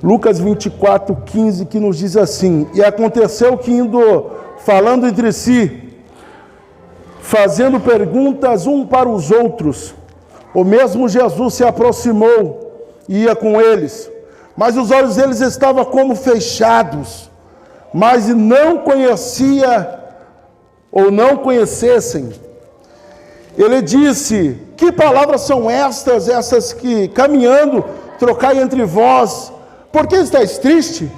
Lucas 24:15, que nos diz assim: E aconteceu que indo, falando entre si, fazendo perguntas um para os outros, o mesmo Jesus se aproximou e ia com eles, mas os olhos deles estavam como fechados, mas não conhecia ou não conhecessem. Ele disse: Que palavras são estas, essas que caminhando trocai entre vós? Por que estáis triste?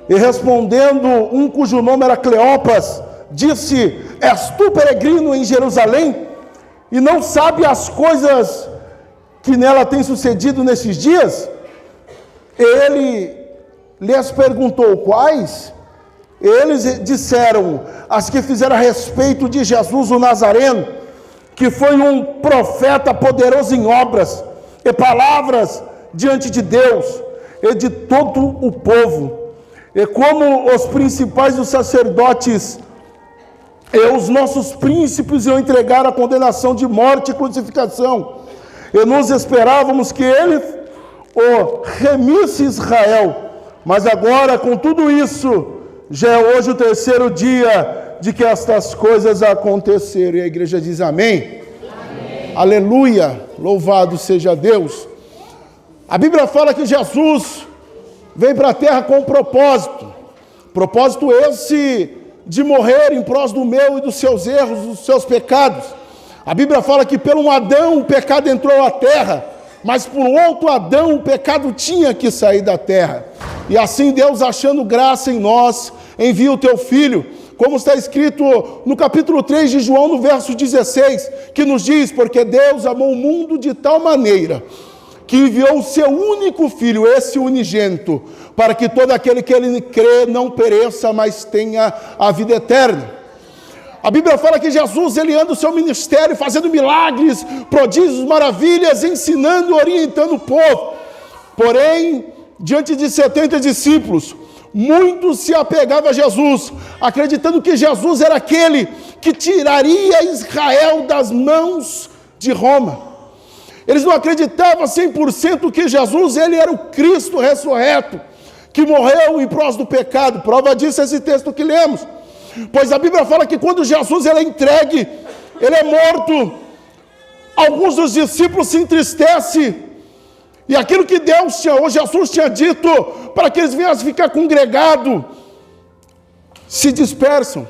E respondendo um cujo nome era Cleopas, disse: És tu peregrino em Jerusalém e não sabe as coisas que nela têm sucedido nesses dias? Ele lhes perguntou quais? Eles disseram: as que fizeram a respeito de Jesus o Nazareno, que foi um profeta poderoso em obras e palavras diante de Deus e de todo o povo. E como os principais dos sacerdotes e os nossos príncipes iam entregar a condenação de morte e crucificação, e nós esperávamos que ele o remisse Israel, mas agora com tudo isso, já é hoje o terceiro dia de que estas coisas aconteceram. E a igreja diz amém. Amém. Aleluia, louvado seja Deus. A Bíblia fala que Jesus veio para a terra com um propósito esse de morrer em prol do meu e dos seus erros, dos seus pecados. A Bíblia fala que pelo um Adão o pecado entrou à terra, mas por outro Adão o pecado tinha que sair da terra. E assim Deus, achando graça em nós, envia o teu Filho, como está escrito no capítulo 3 de João, no verso 16, que nos diz: porque Deus amou o mundo de tal maneira que enviou o seu único Filho, esse unigênito, para que todo aquele que ele crê não pereça, mas tenha a vida eterna. A Bíblia fala que Jesus, ele anda o seu ministério fazendo milagres, prodígios, maravilhas, ensinando, orientando o povo. Porém, diante de 70 discípulos, muitos se apegavam a Jesus, acreditando que Jesus era aquele que tiraria Israel das mãos de Roma. Eles não acreditavam 100% que Jesus, ele era o Cristo ressurreto, que morreu em prol do pecado. Prova disso esse texto que lemos. Pois a Bíblia fala que quando Jesus ele é entregue, ele é morto, alguns dos discípulos se entristecem, e aquilo que Deus tinha, ou Jesus tinha dito, para que eles viessem ficar congregados, se dispersam.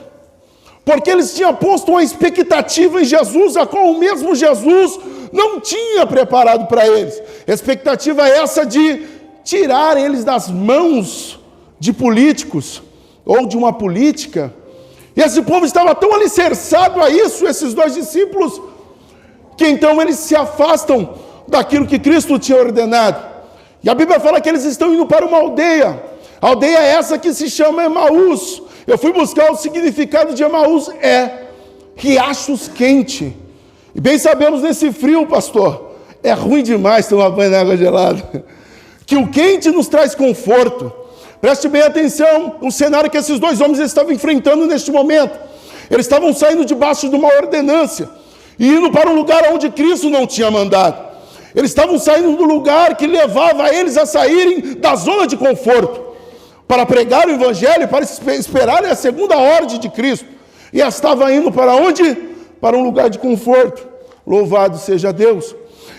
Porque eles tinham posto uma expectativa em Jesus, a qual o mesmo Jesus não tinha preparado para eles. Expectativa essa de tirar eles das mãos de políticos, ou de uma política. E esse povo estava tão alicerçado a isso, esses dois discípulos, que então eles se afastam daquilo que Cristo tinha ordenado. E a Bíblia fala que eles estão indo para uma aldeia. A aldeia é essa que se chama Emaús. Eu fui buscar o significado de Emaús, é riachos quente. E bem sabemos nesse frio, pastor, é ruim demais tomar banho na água gelada. Que o quente nos traz conforto. Preste bem atenção no cenário que esses dois homens estavam enfrentando neste momento. Eles estavam saindo debaixo de uma ordenância e indo para um lugar onde Cristo não tinha mandado. Eles estavam saindo do lugar que levava eles a saírem da zona de conforto, para pregar o Evangelho, para esperarem a segunda ordem de Cristo. E estava indo para onde? Para um lugar de conforto. Louvado seja Deus.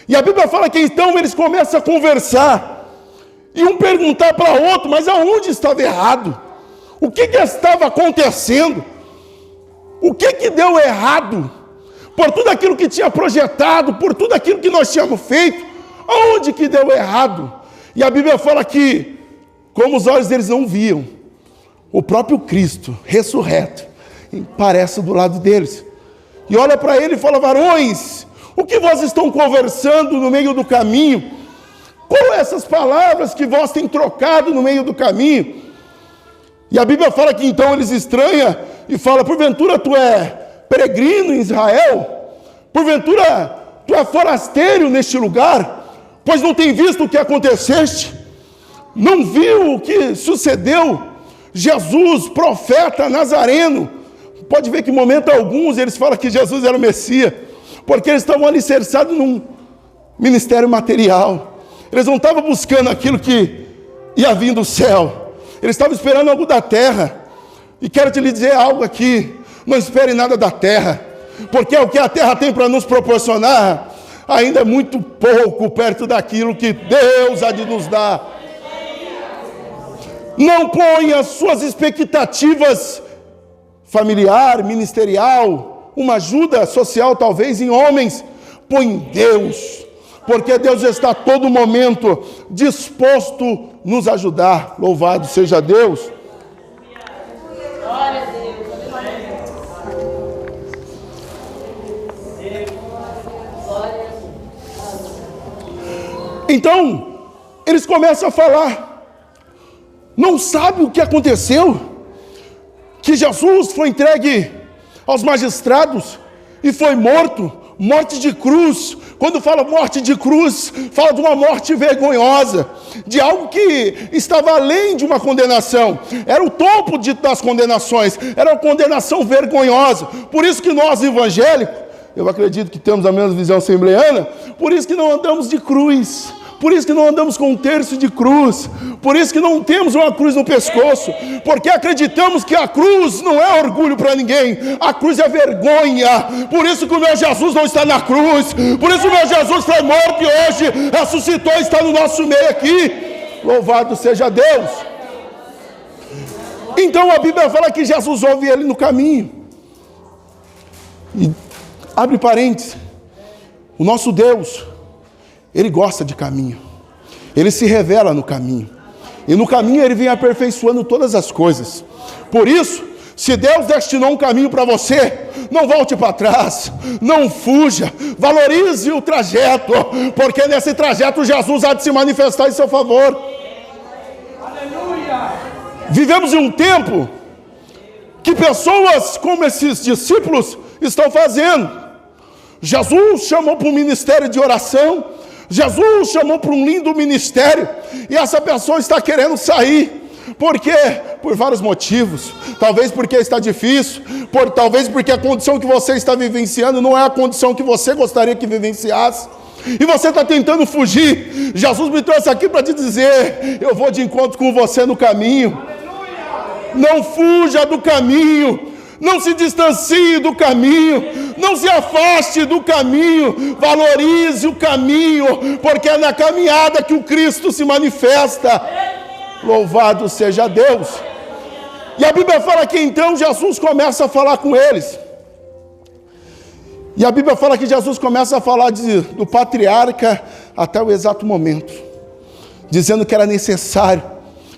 E a Bíblia fala que então eles começam a conversar. E um perguntar para o outro, mas aonde estava errado? O que estava acontecendo? O que deu errado? Por tudo aquilo que tinha projetado, por tudo aquilo que nós tínhamos feito, aonde que deu errado? E a Bíblia fala que, como os olhos deles não viam, o próprio Cristo, ressurreto, aparece do lado deles. E olha para ele e fala: varões, o que vós estão conversando no meio do caminho? Qual essas palavras que vós têm trocado no meio do caminho? E a Bíblia fala que então eles estranham e falam: porventura tu é peregrino em Israel? Porventura tu é forasteiro neste lugar? Pois não tem visto o que aconteceste? Não viu o que sucedeu? Jesus, profeta nazareno. Pode ver que em momento alguns eles falam que Jesus era o Messias, porque eles estavam alicerçados num ministério material. Eles não estavam buscando aquilo que ia vir do céu. Eles estavam esperando algo da terra. E quero te dizer algo aqui: não espere nada da terra, porque o que a terra tem para nos proporcionar ainda é muito pouco perto daquilo que Deus há de nos dar. Não ponha suas expectativas familiar, ministerial, uma ajuda social talvez em homens. Põe em Deus, porque Deus está a todo momento disposto a nos ajudar. Louvado seja Deus. Glória a Deus. Então, eles começam a falar. Não sabe o que aconteceu? Que Jesus foi entregue aos magistrados e foi morto, morte de cruz. Quando fala morte de cruz, fala de uma morte vergonhosa, de algo que estava além de uma condenação, era o topo das condenações, era uma condenação vergonhosa. Por isso que nós evangélicos, eu acredito que temos a mesma visão assembleana, por isso que não andamos de cruz, por isso que não andamos com um terço de cruz, por isso que não temos uma cruz no pescoço, porque acreditamos que a cruz não é orgulho para ninguém, a cruz é vergonha. Por isso que o meu Jesus não está na cruz, por isso que o meu Jesus foi morto e hoje ressuscitou e está no nosso meio aqui. Louvado seja Deus. Então a Bíblia fala que Jesus ouve ele no caminho. E abre parênteses, o nosso Deus, Ele gosta de caminho, Ele se revela no caminho, e no caminho Ele vem aperfeiçoando todas as coisas. Por isso, se Deus destinou um caminho para você, não volte para trás, não fuja, valorize o trajeto, porque nesse trajeto Jesus há de se manifestar em seu favor. Aleluia! Vivemos em um tempo que pessoas como esses discípulos estão fazendo. Jesus chamou para um ministério de oração, Jesus chamou para um lindo ministério, e essa pessoa está querendo sair. Por quê? Por vários motivos. Talvez porque está difícil, talvez porque a condição que você está vivenciando não é a condição que você gostaria que vivenciasse, e você está tentando fugir. Jesus me trouxe aqui para te dizer: eu vou de encontro com você no caminho. Não fuja do caminho, não se distancie do caminho, não se afaste do caminho, valorize o caminho, porque é na caminhada que o Cristo se manifesta. Louvado seja Deus. E a Bíblia fala que então Jesus começa a falar com eles. E a Bíblia fala que Jesus começa a falar do patriarca até o exato momento, dizendo que era necessário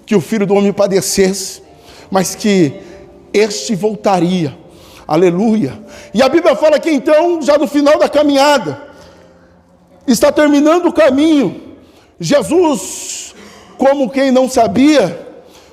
que o Filho do Homem padecesse, mas que este voltaria. Aleluia. E a Bíblia fala que então, já no final da caminhada, está terminando o caminho, Jesus, como quem não sabia,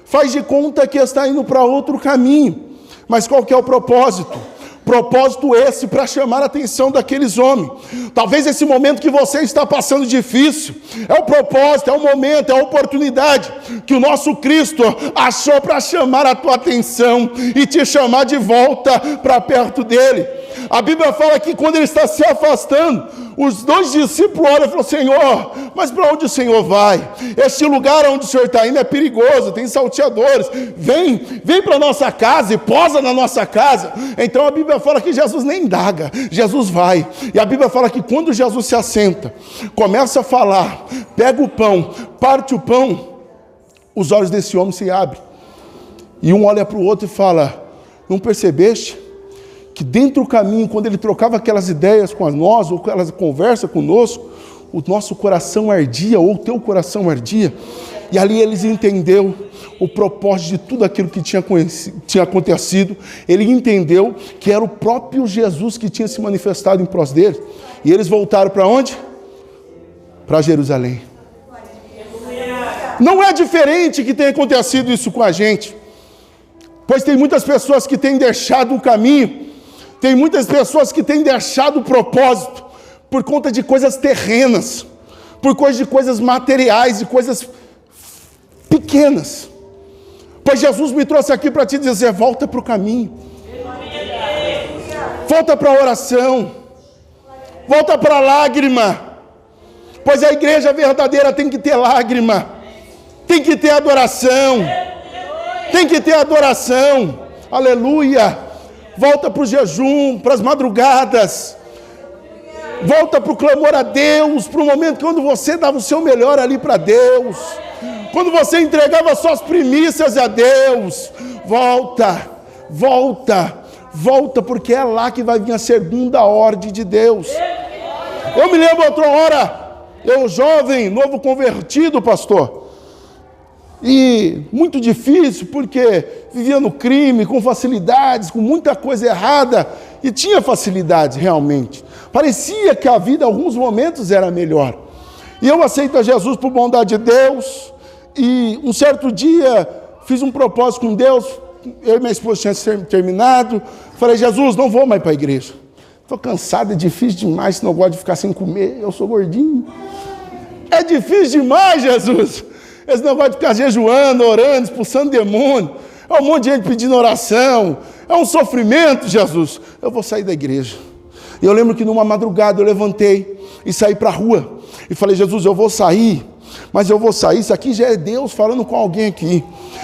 faz de conta que está indo para outro caminho. Mas qual que é o propósito? Propósito esse para chamar a atenção daqueles homens. Talvez esse momento que você está passando difícil, é o propósito, é o momento, é a oportunidade que o nosso Cristo achou para chamar a tua atenção e te chamar de volta para perto dele. A Bíblia fala que quando ele está se afastando, os dois discípulos olham e falam: Senhor, mas para onde o Senhor vai? Este lugar onde o Senhor está indo é perigoso, tem salteadores, vem para a nossa casa e posa na nossa casa. Então a Bíblia fala que Jesus nem indaga, Jesus vai. E a Bíblia fala que quando Jesus se assenta, começa a falar, pega o pão, parte o pão, os olhos desse homem se abrem, e um olha para o outro e fala: não percebeste que dentro do caminho, quando ele trocava aquelas ideias com nós, ou aquelas conversas conosco, o nosso coração ardia, ou o teu coração ardia? E ali eles entenderam o propósito de tudo aquilo que tinha acontecido. Ele entendeu que era o próprio Jesus que tinha se manifestado em prós deles. E eles voltaram para onde? Para Jerusalém. Não é diferente que tenha acontecido isso com a gente, pois tem muitas pessoas que têm deixado o caminho, tem muitas pessoas que têm deixado o propósito por conta de coisas terrenas, por causa de coisas materiais, de coisas pequenas. Pois Jesus me trouxe aqui para te dizer: volta para o caminho, volta para a oração, volta para a lágrima, pois a igreja verdadeira tem que ter lágrima. Tem que ter adoração. Tem que ter adoração. Aleluia. Volta para o jejum, para as madrugadas. Volta para o clamor a Deus, para o momento quando você dava o seu melhor ali para Deus. Quando você entregava suas primícias a Deus. Volta, volta, volta, porque é lá que vai vir a segunda ordem de Deus. Eu me lembro outra hora, eu jovem, novo convertido, pastor. E muito difícil, porque vivia no crime, com facilidades, com muita coisa errada, e tinha facilidades realmente. Parecia que a vida, em alguns momentos, era melhor. E eu aceito a Jesus por bondade de Deus, e um certo dia, fiz um propósito com Deus, eu e minha esposa tinham terminado, falei, Jesus, não vou mais para a igreja. Estou cansado, é difícil demais, não gosto de ficar sem comer, eu sou gordinho. É difícil demais, Jesus. Esse negócio de ficar jejuando, orando, expulsando demônio. É um monte de gente pedindo oração. É um sofrimento, Jesus. Eu vou sair da igreja. E eu lembro que numa madrugada eu levantei e saí para a rua. E falei, Jesus, eu vou sair, mas eu vou sair. Isso aqui já é Deus falando com alguém aqui.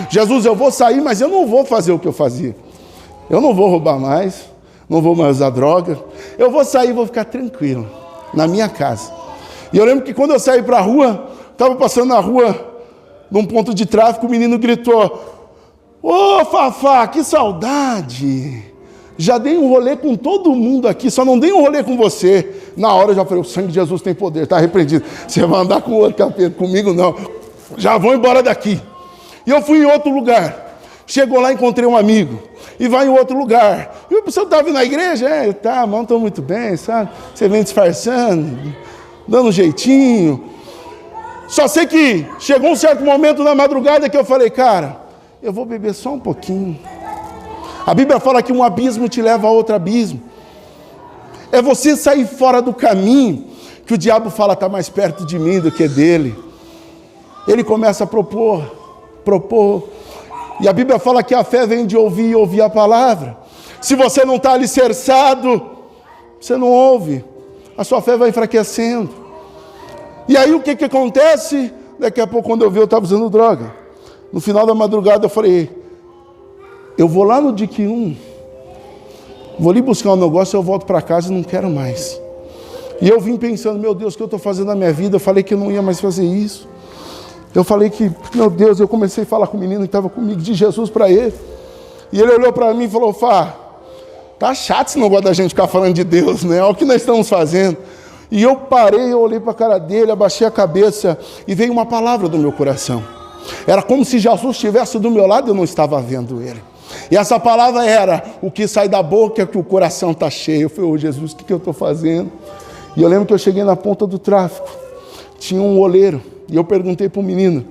Jesus, eu vou sair, mas eu não vou fazer o que eu fazia. Eu não vou roubar mais. Não vou mais usar droga. Eu vou sair e vou ficar tranquilo. Na minha casa. E eu lembro que quando eu saí para a rua, estava passando na rua, num ponto de tráfico, o menino gritou, ô Fafá, que saudade, já dei um rolê com todo mundo aqui, só não dei um rolê com você. Na hora eu já falei, o sangue de Jesus tem poder, está repreendido, você vai andar com outro capeta, comigo não, já vão embora daqui. E eu fui em outro lugar, chegou lá, encontrei um amigo, e vai em outro lugar, e o pessoal estava na igreja, tá, mas não estou muito bem, sabe, você vem disfarçando, dando um jeitinho. Só sei que chegou um certo momento na madrugada que eu falei, cara, eu vou beber só um pouquinho. A Bíblia fala que um abismo te leva a outro abismo. É você sair fora do caminho que o diabo fala, está mais perto de mim do que dele. Ele começa a propor. E a Bíblia fala que a fé vem de ouvir e ouvir a palavra. Se você não está alicerçado, você não ouve. A sua fé vai enfraquecendo. E aí o que acontece? Daqui a pouco, quando eu vi, eu estava usando droga. No final da madrugada eu falei, eu vou lá no DIC 1, vou ali buscar um negócio, eu volto para casa e não quero mais. E eu vim pensando, meu Deus, o que eu estou fazendo na minha vida? Eu falei que eu não ia mais fazer isso. Eu falei que, meu Deus, eu comecei a falar com o menino que estava comigo, de Jesus para ele. E ele olhou para mim e falou, Fá, tá chato esse negócio da gente ficar falando de Deus, né? Olha o que nós estamos fazendo. E eu parei, eu olhei para a cara dele, abaixei a cabeça e veio uma palavra do meu coração. Era como se Jesus estivesse do meu lado e eu não estava vendo ele. E essa palavra era, o que sai da boca é que o coração está cheio. Eu falei, ô Jesus, o que eu estou fazendo? E eu lembro que eu cheguei na ponta do tráfico, tinha um oleiro, e eu perguntei para o menino,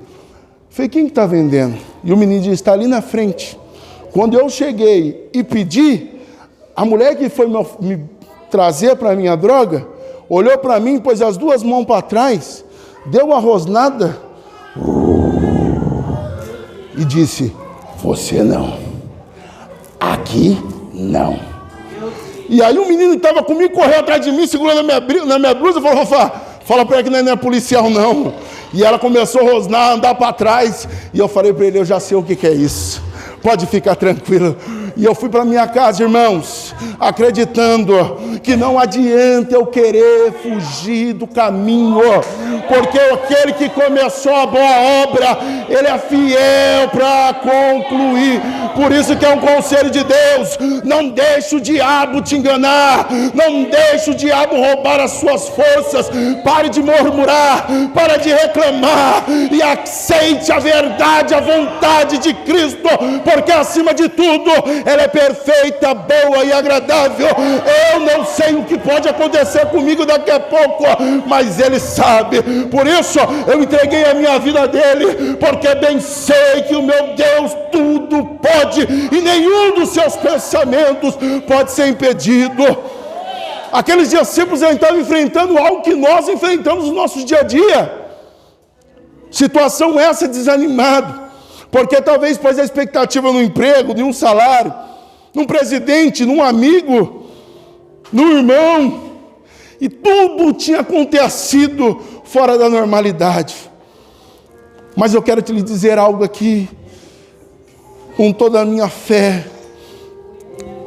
falei, quem está vendendo? E o menino disse, está ali na frente. Quando eu cheguei e pedi, a mulher que foi me trazer para a minha droga, olhou para mim, pôs as duas mãos para trás, deu uma rosnada e disse, você não, aqui não. E aí o menino que estava comigo correu atrás de mim, segurando na minha blusa, e falou, fala para ela que não é policial não. E ela começou a rosnar, andar para trás, e eu falei para ele, eu já sei o que é isso, pode ficar tranquilo. E eu fui para minha casa, irmãos, acreditando que não adianta eu querer fugir do caminho, porque aquele que começou a boa obra, ele é fiel para concluir. Por isso que é um conselho de Deus, não deixe o diabo te enganar, não deixe o diabo roubar as suas forças. Pare de murmurar, pare de reclamar e aceite a verdade, a vontade de Cristo, porque acima de tudo ela é perfeita, boa e agradável. Eu não sei o que pode acontecer comigo daqui a pouco, mas Ele sabe. Por isso eu entreguei a minha vida a Dele, porque bem sei que o meu Deus tudo pode, e nenhum dos seus pensamentos pode ser impedido. Aqueles discípulos estavam enfrentando algo que nós enfrentamos no nosso dia a dia. Situação essa, desanimado, porque talvez pôs a expectativa no emprego, em um salário, num presidente, num amigo, num irmão, e tudo tinha acontecido fora da normalidade. Mas eu quero te lhe dizer algo aqui, com toda a minha fé.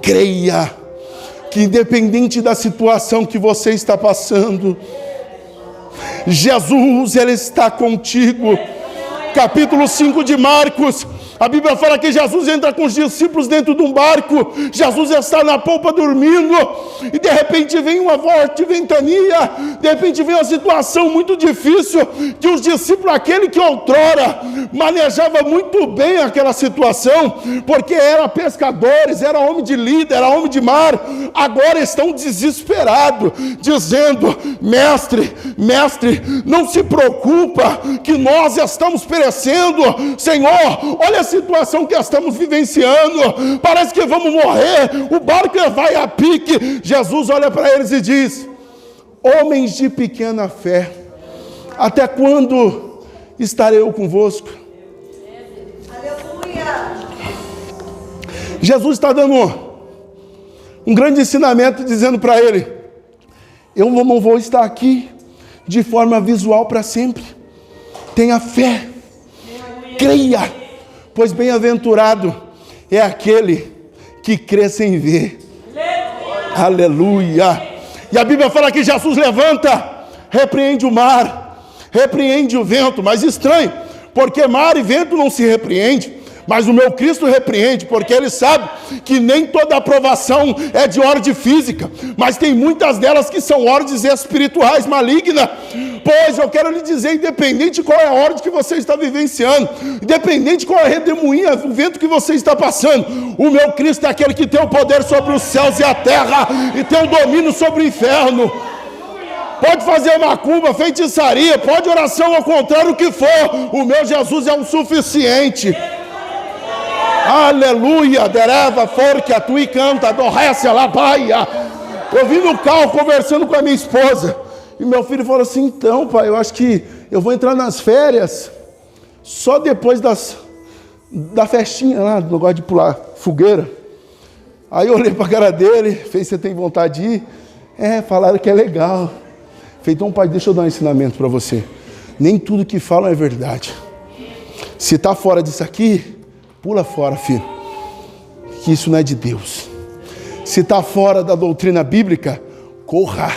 Creia que independente da situação que você está passando, Jesus, Ele está contigo. Capítulo 5 de Marcos, a Bíblia fala que Jesus entra com os discípulos dentro de um barco. Jesus está na polpa dormindo, e de repente vem uma forte ventania, de repente vem uma situação muito difícil, que os discípulos, aquele que outrora manejava muito bem aquela situação, porque eram pescadores, era homem de líder, era homem de mar, agora estão desesperados, dizendo: mestre, não se preocupa que nós estamos perecendo, Senhor, olha a situação que estamos vivenciando, parece que vamos morrer, o barco vai a pique. Jesus olha para eles e diz: homens de pequena fé, até quando estarei eu convosco? Aleluia! Jesus está dando um grande ensinamento, dizendo para ele: eu não vou estar aqui de forma visual para sempre. Tenha fé, creia, pois bem-aventurado é aquele que crê sem ver. Aleluia! E a Bíblia fala que Jesus levanta, repreende o mar, repreende o vento. Mas estranho, porque mar e vento não se repreende, mas o meu Cristo repreende, porque Ele sabe que nem toda aprovação é de ordem física, mas tem muitas delas que são ordens espirituais malignas. Pois eu quero lhe dizer, independente qual é a ordem que você está vivenciando, independente qual é a redemoinha, o vento que você está passando, o meu Cristo é aquele que tem o poder sobre os céus e a terra, e tem o domínio sobre o inferno. Pode fazer macumba, feitiçaria, pode oração ao contrário, o que for, o meu Jesus é o suficiente. Aleluia, dereva, forca, tu e canta, dorrece, alabaia. Eu vim no carro conversando com a minha esposa, e meu filho falou assim: então, pai, eu acho que eu vou entrar nas férias só depois da festinha lá, do negócio de pular fogueira. Aí eu olhei para a cara dele, fez: você tem vontade de ir? Falaram que é legal. Falei: então, pai, deixa eu dar um ensinamento para você. Nem tudo que falam é verdade. Se está fora disso aqui, pula fora, filho, que isso não é de Deus. Se está fora da doutrina bíblica, corra,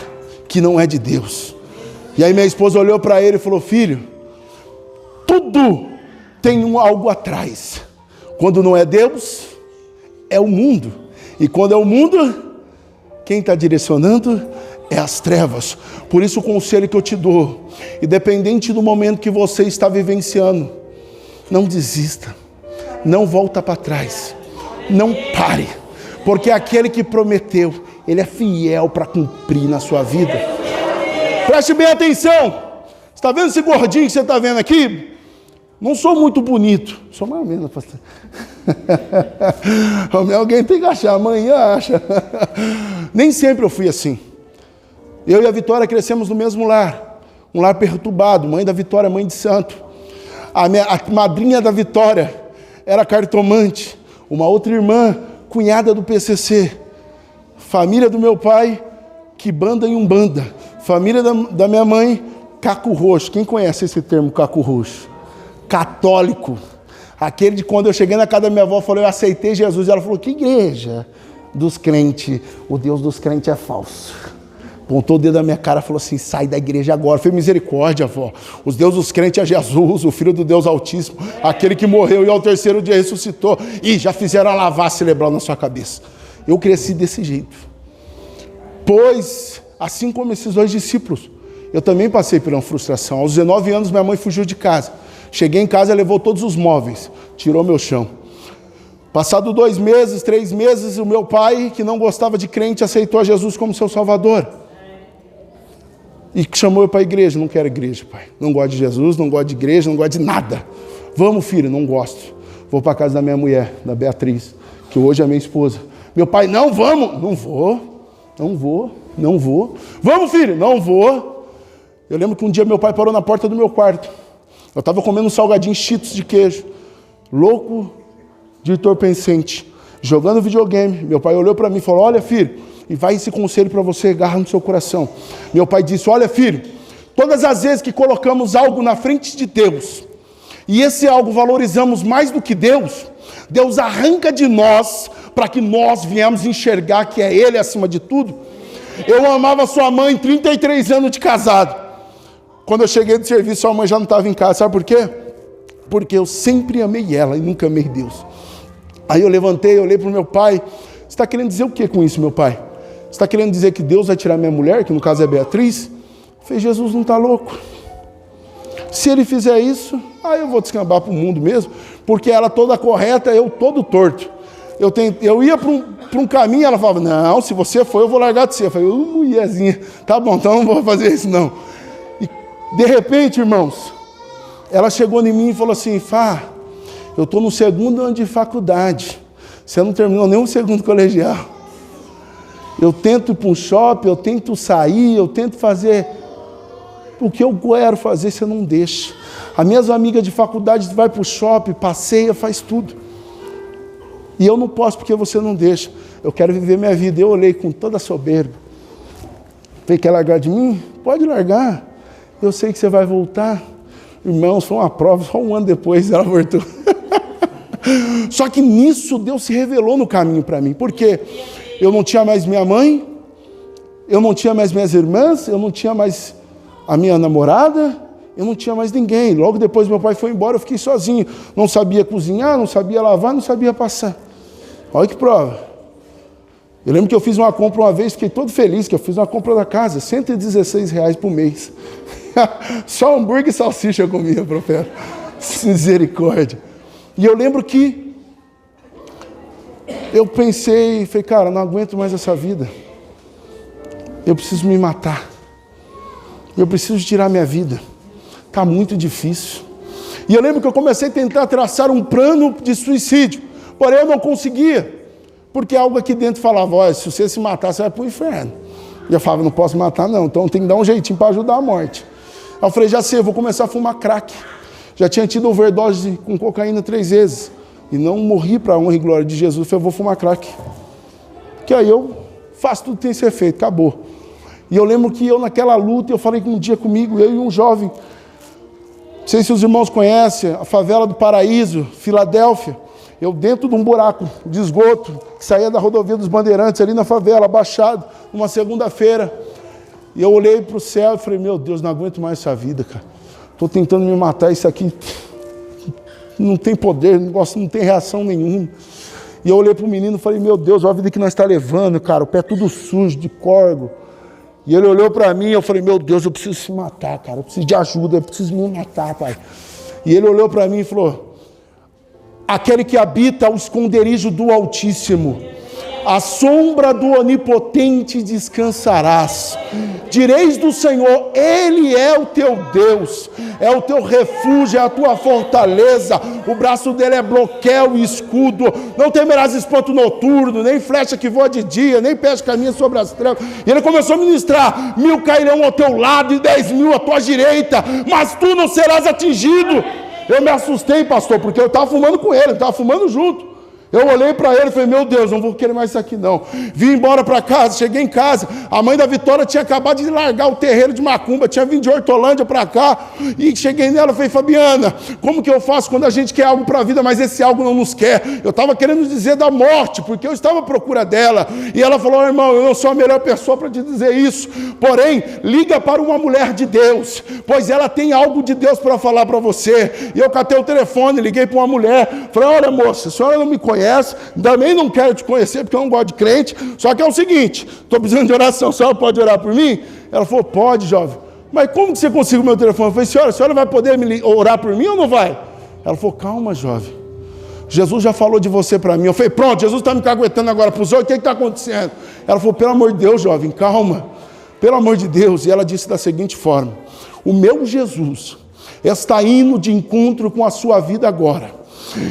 que não é de Deus. E aí minha esposa olhou para ele e falou: filho, tudo tem algo atrás. Quando não é Deus, é o mundo. E quando é o mundo, quem está direcionando é as trevas. Por isso o conselho que eu te dou, independente do momento que você está vivenciando, não desista. Não volta para trás, não pare, porque aquele que prometeu, Ele é fiel para cumprir na sua vida. Preste bem atenção. Está vendo esse gordinho que você está vendo aqui? Não sou muito bonito, sou mais ou menos, pastor. Alguém tem que achar, amanhã acha. Nem sempre eu fui assim. Eu e a Vitória crescemos no mesmo lar, um lar perturbado. Mãe da Vitória, mãe de santo. A madrinha da Vitória era cartomante, uma outra irmã, cunhada do PCC, família do meu pai, quibanda e umbanda, família da minha mãe, caco roxo. Quem conhece esse termo, caco roxo? Católico, aquele de quando eu cheguei na casa da minha avó, falei: eu aceitei Jesus, e ela falou: que igreja? Dos crentes. O Deus dos crentes é falso. Apontou o dedo na minha cara e falou assim: sai da igreja agora. Eu falei: misericórdia, avó. Os deuses dos crentes é Jesus, o Filho do Deus Altíssimo, aquele que morreu e ao terceiro dia ressuscitou. E já fizeram a lavagem cerebral na sua cabeça. Eu cresci desse jeito. Pois, assim como esses dois discípulos, eu também passei por uma frustração. Aos 19 anos, minha mãe fugiu de casa. Cheguei em casa, levou todos os móveis, tirou meu chão. Passado 2 meses, 3 meses, o meu pai, que não gostava de crente, aceitou a Jesus como seu Salvador. E chamou eu para a igreja. Não quero igreja, pai. Não gosto de Jesus, não gosto de igreja, não gosto de nada. Vamos, filho, não gosto. Vou para a casa da minha mulher, da Beatriz, que hoje é minha esposa. Meu pai: não, vamos. Não vou. Vamos, filho. Não vou. Eu lembro que um dia meu pai parou na porta do meu quarto. Eu estava comendo um salgadinho Cheetos de queijo. Louco de entorpecente. Jogando videogame. Meu pai olhou para mim e falou: olha, filho, e vai esse conselho para você, agarra no seu coração. Meu pai disse: olha, filho, todas as vezes que colocamos algo na frente de Deus, e esse algo valorizamos mais do que Deus, Deus arranca de nós para que nós viemos enxergar que é Ele acima de tudo. Eu amava sua mãe 33 anos de casado. Quando eu cheguei do serviço, sua mãe já não estava em casa. Sabe por quê? Porque eu sempre amei ela e nunca amei Deus. Aí eu levantei, olhei para o meu pai. Você está querendo dizer o que com isso, meu pai? Você está querendo dizer que Deus vai tirar minha mulher, que no caso é Beatriz? Eu falei, Jesus não está louco. Se ele fizer isso, aí eu vou descambar para o mundo mesmo, porque ela toda correta, eu todo torto. Eu ia para um caminho, ela falava, não, se você for, eu vou largar de você. Eu falei, mulherzinha, tá bom, então não vou fazer isso não. E de repente, irmãos, ela chegou em mim e falou assim, Fá, eu estou no 2º ano de faculdade, você não terminou nem o 2º colegial. Eu tento ir para um shopping, eu tento sair, eu tento fazer o que eu quero fazer, você não deixa. As minhas amigas de faculdade vai para o shopping, passeia, faz tudo. E eu não posso porque você não deixa. Eu quero viver minha vida. Eu olhei com toda a soberba. Falei, quer largar de mim? Pode largar. Eu sei que você vai voltar. Irmãos, foi uma prova, só um ano depois ela voltou. Só que nisso Deus se revelou no caminho para mim. Porque eu não tinha mais minha mãe, eu não tinha mais minhas irmãs, eu não tinha mais a minha namorada, eu não tinha mais ninguém. Logo depois meu pai foi embora, eu fiquei sozinho. Não sabia cozinhar, não sabia lavar, não sabia passar. Olha que prova. Eu lembro que eu fiz uma compra uma vez, fiquei todo feliz que eu fiz uma compra da casa, R$116 por mês. Só hambúrguer e salsicha eu comia, profeta. Misericórdia. E eu lembro que eu pensei, falei, cara, não aguento mais essa vida. Eu preciso me matar. Eu preciso tirar minha vida. Está muito difícil. E eu lembro que eu comecei a tentar traçar um plano de suicídio. Porém, eu não conseguia. Porque algo aqui dentro falava, olha, se você se matar, você vai para o inferno. E eu falava, não posso matar não, então tem que dar um jeitinho para ajudar a morte. Aí eu falei, já sei, eu vou começar a fumar crack. Já tinha tido overdose com cocaína 3 vezes. E não morri para a honra e glória de Jesus. Eu falei, eu vou fumar crack. Que aí eu faço tudo que tem que ser feito, acabou. E eu lembro que eu naquela luta, eu falei que um dia comigo, eu e um jovem, não sei se os irmãos conhecem, a favela do Paraíso, Filadélfia, eu dentro de um buraco de esgoto, que saía da rodovia dos Bandeirantes, ali na favela, abaixado, numa segunda-feira, e eu olhei para o céu e falei, meu Deus, não aguento mais essa vida, cara. Estou tentando me matar, isso aqui não tem poder, o negócio não tem reação nenhuma. E eu olhei para o menino e falei, meu Deus, olha a vida que nós estamos levando, cara, o pé tudo sujo, de corgo. E ele olhou para mim e eu falei, meu Deus, eu preciso se matar, cara, eu preciso de ajuda, eu preciso me matar, pai. E ele olhou para mim e falou, aquele que habita o esconderijo do Altíssimo, à sombra do Onipotente descansarás. Direis do Senhor, Ele é o teu Deus, é o teu refúgio, é a tua fortaleza, o braço dele é broquel e escudo, não temerás espanto noturno, nem flecha que voa de dia, nem peste que caminha sobre as trevas. E ele começou a ministrar, 1000 cairão ao teu lado e 10.000 à tua direita, mas tu não serás atingido. Eu me assustei, pastor, porque eu estava fumando com ele, estava fumando junto. Eu olhei para ele e falei, meu Deus, não vou querer mais isso aqui não. Vim embora para casa, cheguei em casa, a mãe da Vitória tinha acabado de largar o terreiro de macumba, tinha vindo de Hortolândia para cá, e cheguei nela e falei, Fabiana, como que eu faço quando a gente quer algo para a vida, mas esse algo não nos quer? Eu estava querendo dizer da morte, porque eu estava à procura dela, e ela falou, irmão, eu não sou a melhor pessoa para te dizer isso, porém, liga para uma mulher de Deus, pois ela tem algo de Deus para falar para você. E eu catei o telefone, liguei para uma mulher, falei, olha moça, a senhora não me conhece, também não quero te conhecer porque eu não gosto de crente, só que é o seguinte, estou precisando de oração, a senhora pode orar por mim? Ela falou, pode, jovem. Mas como que você conseguiu o meu telefone? Eu falei, a senhora vai poder orar por mim ou não vai? Ela falou, calma, jovem, Jesus já falou de você para mim. Eu falei, pronto, Jesus está me caguetando agora para os outros, o que está acontecendo? Ela falou, pelo amor de Deus, jovem, calma, pelo amor de Deus. E ela disse da seguinte forma, o meu Jesus está indo de encontro com a sua vida agora.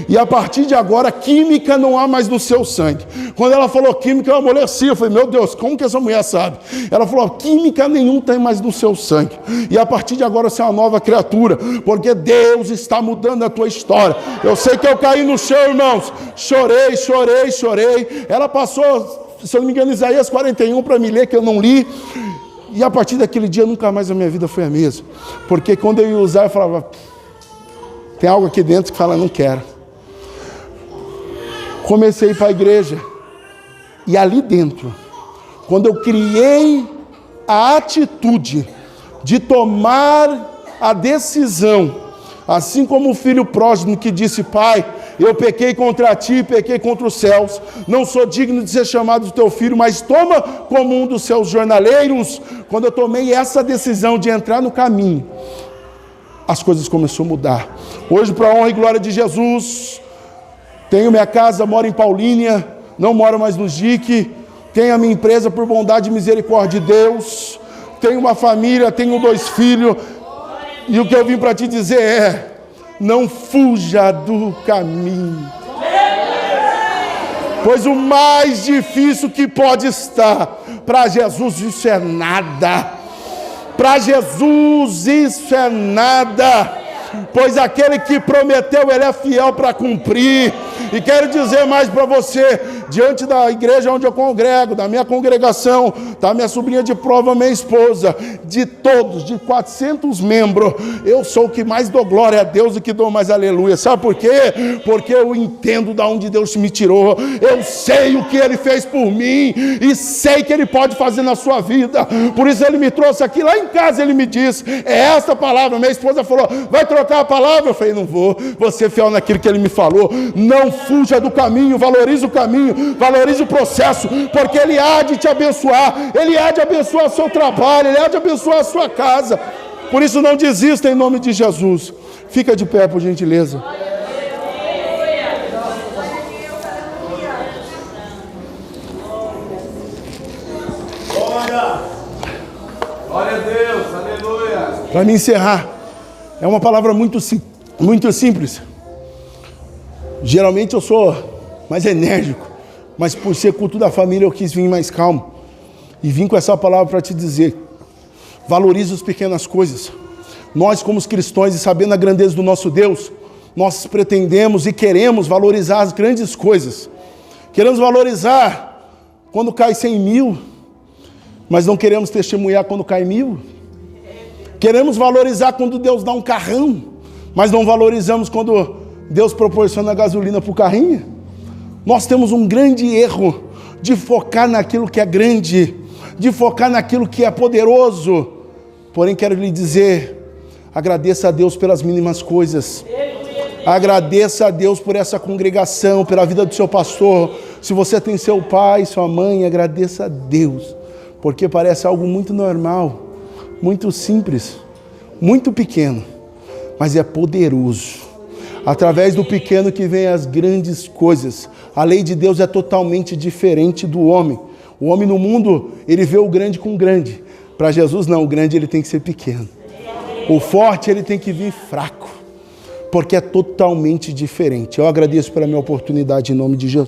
E a partir de agora, química não há mais no seu sangue. Quando ela falou química, eu amoleci. Eu falei, meu Deus, como que essa mulher sabe? Ela falou, química nenhum tem mais no seu sangue. E a partir de agora você é uma nova criatura, porque Deus está mudando a tua história. Eu sei que eu caí no chão, irmãos. Chorei. Ela passou, se eu não me engano, Isaías 41 para me ler, que eu não li. E a partir daquele dia, nunca mais a minha vida foi a mesma. Porque quando eu ia usar, eu falava, Tem algo aqui dentro que fala, não quero. Comecei a ir para a igreja. E ali dentro, quando eu criei a atitude de tomar a decisão, assim como o filho pródigo que disse, pai, eu pequei contra ti, pequei contra os céus, não sou digno de ser chamado de teu filho, mas toma como um dos seus jornaleiros. Quando eu tomei essa decisão de entrar no caminho, as coisas começaram a mudar. Hoje, para a honra e glória de Jesus, tenho minha casa, moro em Paulínia, não moro mais no JIC, tenho a minha empresa por bondade e misericórdia de Deus, tenho uma família, tenho 2 filhos, e o que eu vim para te dizer é, não fuja do caminho, pois o mais difícil que pode estar, para Jesus isso é nada, para Jesus isso é nada, pois aquele que prometeu, ele é fiel para cumprir. E quero dizer mais para você, diante da igreja onde eu congrego, da minha congregação, da minha sobrinha de prova, minha esposa, de todos, de 400 membros, eu sou o que mais dou glória a Deus e que dou mais aleluia. Sabe por quê? Porque eu entendo de onde Deus me tirou, eu sei o que Ele fez por mim, e sei que Ele pode fazer na sua vida. Por isso Ele me trouxe aqui, lá em casa Ele me disse, é esta palavra. Minha esposa falou, vai trocar a palavra? Eu falei, não vou ser fiel naquilo que Ele me falou. Não fuja do caminho, valorize o caminho, valorize o processo, porque Ele há de te abençoar, Ele há de abençoar o seu trabalho, Ele há de abençoar a sua casa. Por isso não desista em nome de Jesus. Fica de pé, por gentileza. Glória a Deus, aleluia. Para me encerrar, é uma palavra muito simples. Geralmente eu sou mais enérgico, mas por ser culto da família eu quis vir mais calmo. E vim com essa palavra para te dizer, valorize as pequenas coisas. Nós como os cristãos, e sabendo a grandeza do nosso Deus, nós pretendemos e queremos valorizar as grandes coisas. Queremos valorizar quando cai 100 mil, mas não queremos testemunhar quando cai 1000. Queremos valorizar quando Deus dá um carrão, mas não valorizamos quando Deus proporciona gasolina para o carrinho. Nós temos um grande erro de focar naquilo que é grande, de focar naquilo que é poderoso. Porém, quero lhe dizer, agradeça a Deus pelas mínimas coisas. Agradeça a Deus por essa congregação, pela vida do seu pastor. Se você tem seu pai, sua mãe, agradeça a Deus, porque parece algo muito normal, muito simples, muito pequeno, mas é poderoso. Através do pequeno que vem as grandes coisas. A lei de Deus é totalmente diferente do homem. O homem no mundo, ele vê o grande com grande. Para Jesus não, o grande ele tem que ser pequeno. O forte ele tem que vir fraco, porque é totalmente diferente. Eu agradeço pela minha oportunidade em nome de Jesus.